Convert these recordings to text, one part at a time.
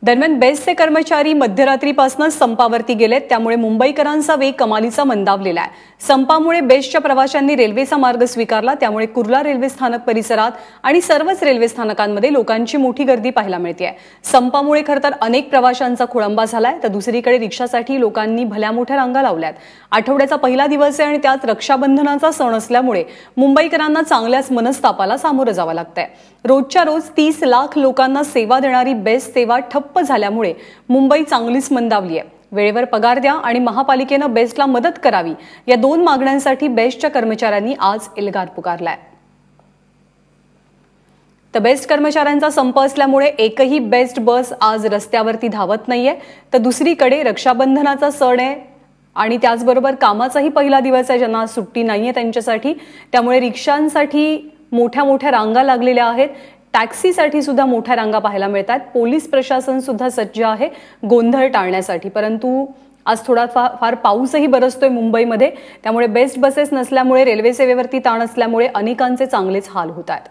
दरम्यान बेस्टचे कर्मचारी मध्यरात्रीपासून संपावरती गेलेत, त्यामुळे मुंबईकरांचा वेग कमालीचा मंदावलेला आहे। संपामुळे बेस्टच्या प्रवाशांनी रेल्वेचा मार्ग स्वीकारला, त्यामुळे कुर्ला रेल्वे स्थानक परिसरात आणि सर्वच रेल्वे स्थानकांमध्ये लोकांची मोठी गर्दी पाहायला मिळते आहे। संपामुळे खरतर अनेक प्रवाशांचा खोळंबा झालाय, तर दुसरीकडे रिक्षासाठी लोकांनी भल्या मोठ्या रांगा लावल्यात। आठवड्याचा पहिला दिवस आहे आणि त्यात रक्षाबंधनाचा सण असल्यामुळे मुंबईकरांना चांगल्याच मनस्तापाला सामोरं जावं लागतंय। रोजच्या रोज 30 लाख लोकांना सेवा देणारी बेस्ट सेवा ठप्प झाल्यामुळे मुंबई चांगलीच मंदावली आहे। वेळेवर पगार द्या आणि महापालिकेने बेस्टला मदत करावी, या दोन मागण्यांसाठी बेस्टच्या कर्मचाऱ्यांनी आज एल्गार पुकारलाय। तर बेस्ट कर्मचाऱ्यांचा संप असल्यामुळे एकही बेस्ट बस आज रस्त्यावरती धावत नाहीये, तर दुसरीकडे रक्षाबंधनाचा सण आहे आणि त्याचबरोबर कामाचाही पहिला दिवस आहे, ज्यांना सुट्टी नाहीये त्यांच्यासाठी, त्यामुळे रिक्षांसाठी मोठ्या मोठ्या रांगा लागलेल्या आहेत। टॅक्सीसाठी सुद्धा मोठ्या रांगा पाहायला मिळतात। पोलीस प्रशासन सुद्धा सज्ज आहे गोंधळ टाळण्यासाठी, परंतु आज थोडा फार पाऊसही बरसतोय मुंबईमध्ये, त्यामुळे बेस्ट बसेस नसल्यामुळे रेल्वे सेवेवरती ताण असल्यामुळे अनेकांचे चांगलेच हाल होत आहेत।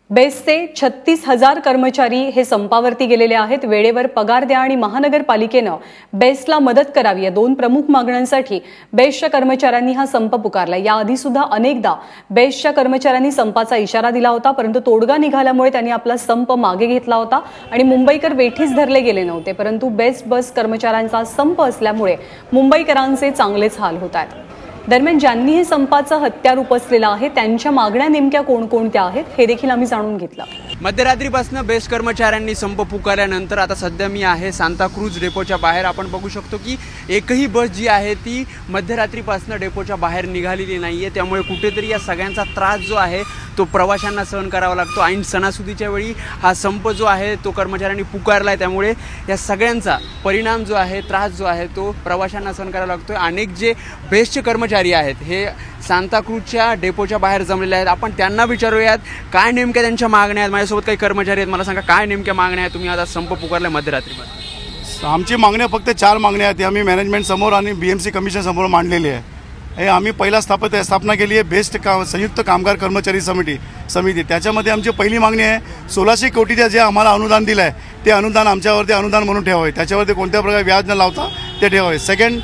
बेस्टचे 36,000 कर्मचारी हे संपावरती गेलेले आहेत। वेळेवर पगार द्या आणि महानगरपालिकेनं बेस्टला मदत करावी, या दोन प्रमुख मागण्यांसाठी बेस्टच्या कर्मचाऱ्यांनी हा संप पुकारला। याआधी सुद्धा अनेकदा बेस्टच्या कर्मचाऱ्यांनी संपाचा इशारा दिला होता, परंतु तोडगा निघाल्यामुळे त्यांनी आपला संप मागे घेतला होता आणि मुंबईकर वेठीस धरले गेले नव्हते। परंतु बेस्ट बस कर्मचाऱ्यांचा संप असल्यामुळे मुंबईकरांचे चांगलेच हाल होत आहेत। दरम्यान ज्यांनी हे संपाचं हत्यार उपसलेलं आहे त्यांच्या मागण्या नेमक्या कोणकोणत्या आहेत हे देखील आम्ही जाणून घेतलं। मध्यरात्रीपासून बेस्ट कर्मचाऱ्यांनी संप पुकारल्यानंतर आता सध्या मी आहे सांताक्रूज डेपोच्या बाहेर। आपण बघू शकतो की एकही बस जी आहे ती मध्यरात्रीपासून डेपोच्या बाहेर निघालेली नाहीये, त्यामुळे कुठेतरी या सगळ्यांचा त्रास जो आहे तो प्रवाशांना सहन करावा लागतो। ऐन सणासुदीच्या वेळी हा संप जो आहे तो कर्मचाऱ्यांनी पुकारलाय, त्यामुळे या सगळ्यांचा परिणाम जो आहे, त्रास जो आहे तो प्रवाशांना सहन करावा लागतोय। अनेक जे बेस्टचे कर्मचारी आहेत हे सांताक्रूजच्या डेपोच्या बाहेर जमलेले आहेत। आपण त्यांना विचारूयात काय नेमक्या त्यांच्या मागण्या आहेत। माझ्यासोबत काही कर्मचारी आहेत, मला सांगा काय नेमक्या मागण्या आहेत? तुम्ही आता संप पुकारलाय मध्यरात्रीपासून। आमची मागण्या फक्त 4 मागण्या आहेत, आम्ही मॅनेजमेंट समोर आणि BMC कमिशन समोर मांडलेली आहे। हे आम्ही पहिला स्थापना केली आहे बेस्ट संयुक्त कामगार कर्मचारी समिती। त्याच्यामध्ये आमची पहिली मागणी आहे 1600 कोटीचं जे आम्हाला अनुदान दिलं आहे ते अनुदान आमच्यावरती अनुदान म्हणून ठेवावे, त्याच्यावरती कोणत्या प्रकारे व्याज न लावता ते ठेवावे। सेकंड,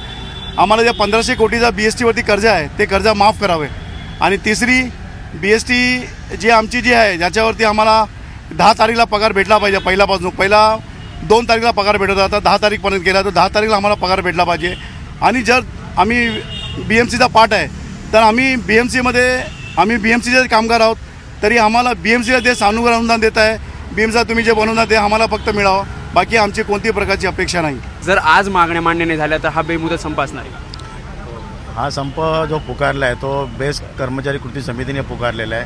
आम्हाला जे 1500 कोटीचा BSTवरती कर्ज आहे ते कर्ज माफ करावे। आणि तिसरी, BST जी आमची जी आहे ज्याच्यावरती आम्हाला 10 तारीखला पगार भेटला पाहिजे, पहिला 2 तारीखला पगार भेटत होता, 10 तारीखपर्यंत गेला तर 10 तारीखला आम्हाला पगार भेटला पाहिजे। आणि जर आम्ही BMCचा पार्ट आहे तर आम्ही BMCचे कामगार आहोत, तरी आम्हाला BMCला जे अनुदान देत आहे, BMCला तुम्ही जे बनवणार ते आम्हाला फक्त मिळावं, बाकी आमची कोणतीही प्रकारची अपेक्षा नाही। जर आज मागण्या मान्य नाही झाल्या तर हा बेमुदत संप असणार आहे। हा संप जो पुकारला आहे तो बेस्ट कर्मचारी कृती समितीने पुकारलेला आहे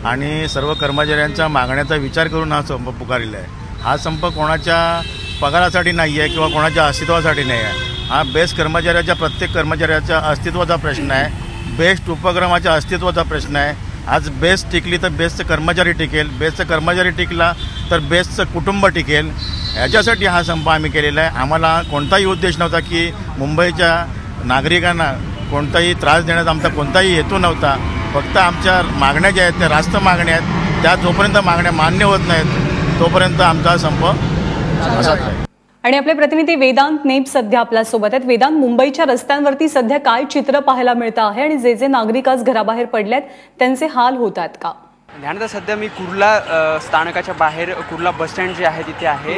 आणि सर्व कर्मचाऱ्यांच्या मागण्याचा विचार करून हा संप पुकारलेला आहे। हा संप कोणाच्या पगारासाठी नाही आहे किंवा कोणाच्या अस्तित्वासाठी नाही आहे, हा बेस्ट कर्मचाऱ्याच्या प्रत्येक कर्मचाऱ्याच्या अस्तित्वाचा प्रश्न आहे, बेस्ट उपक्रमाच्या अस्तित्वाचा प्रश्न आहे। आज बेस्ट टिकली तर बेस्टचं कर्मचारी टिकेल, बेस्टचं कर्मचारी टिकला तर बेस्टचं कुटुंब टिकेल, याच्यासाठी हा संप आम्ही केलेला आहे। आम्हाला कोणताही उद्देश नव्हता की मुंबईच्या नागरिकांना कोणताही त्रास देण्याचा आमचा कोणताही हेतू नव्हता। फक्त आमच्या मागण्या ज्या आहेत त्या रास्त मागण्या आहेत, त्या जोपर्यंत मागण्या मान्य होत नाहीत तोपर्यंत आमचा संप असाच आहे। आणि आपले प्रतिनिधी वेदांत नेप सध्या आपल्यासोबत आहेत। वेदांत, मुंबईच्या रस्त्यांवरती सध्या काय चित्र पाहायला मिळतं आहे आणि जे नागरिक आज घराबाहेर पडलेत त्यांचे हाल होत आहेत का? ध्यानात सध्या मी कुर्ला स्थानकाच्या बाहेर कुर्ला बसस्टँड जे आहे तिथे आहे।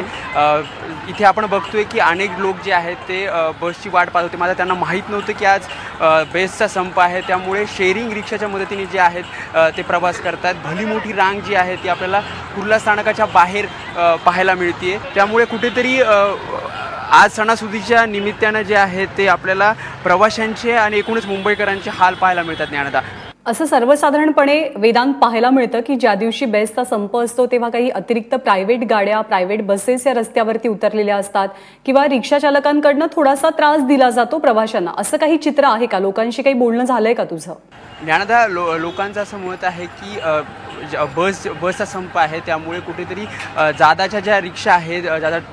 इथे आपण बघतोय की अनेक लोक जे आहेत ते बसची वाट पाहत होते, मात्र त्यांना माहीत नव्हतं की आज बेस्टचा संप आहे, त्यामुळे शेअरिंग रिक्षाच्या मदतीने जे आहेत ते प्रवास करतात। भली मोठी रांग जी आहे ती आपल्याला कुर्ला स्थानकाच्या बाहेर पाहायला मिळते, त्यामुळे कुठेतरी आज सणासुदीच्या निमित्तानं जे आहे ते आपल्याला प्रवाशांचे आणि एकूणच मुंबईकरांचे हाल पाहायला मिळतात। ज्ञानदा, असं सर्वसाधारणपणे वेदांत पाहायला मिळतं की ज्या दिवशी बेस्टचा संप असतो तेव्हा काही अतिरिक्त प्रायव्हेट गाड्या, प्रायव्हेट बसेस या रस्त्यावरती उतरलेल्या असतात किंवा रिक्षा चालकांकडनं थोडासा त्रास दिला जातो प्रवाशांना, असं काही चित्र आहे का? लोकांशी काही बोलणं झालंय का तुझं? ज्ञानदा, लोकांचं असं मत आहे की बसचा संप आहे त्यामुळे कुठेतरी जादाच्या ज्या रिक्षा आहेत,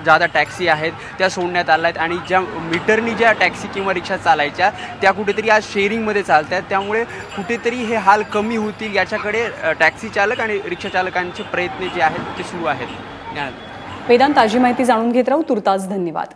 जादा टॅक्सी आहेत त्या सोडण्यात आल्या आहेत आणि ज्या मीटरनी ज्या टॅक्सी किंवा रिक्षा चालायच्या त्या कुठेतरी आज शेअरिंगमध्ये चालत आहेत, त्यामुळे कुठेतरी हे हाल कमी होतील याच्याकडे टॅक्सी चालक आणि रिक्षा चालकांचे प्रयत्न जे आहेत ते सुरू आहेत। न्यायालयात. वेदांत, ताजी माहिती जाणून घेत राहू. तुर्तास धन्यवाद.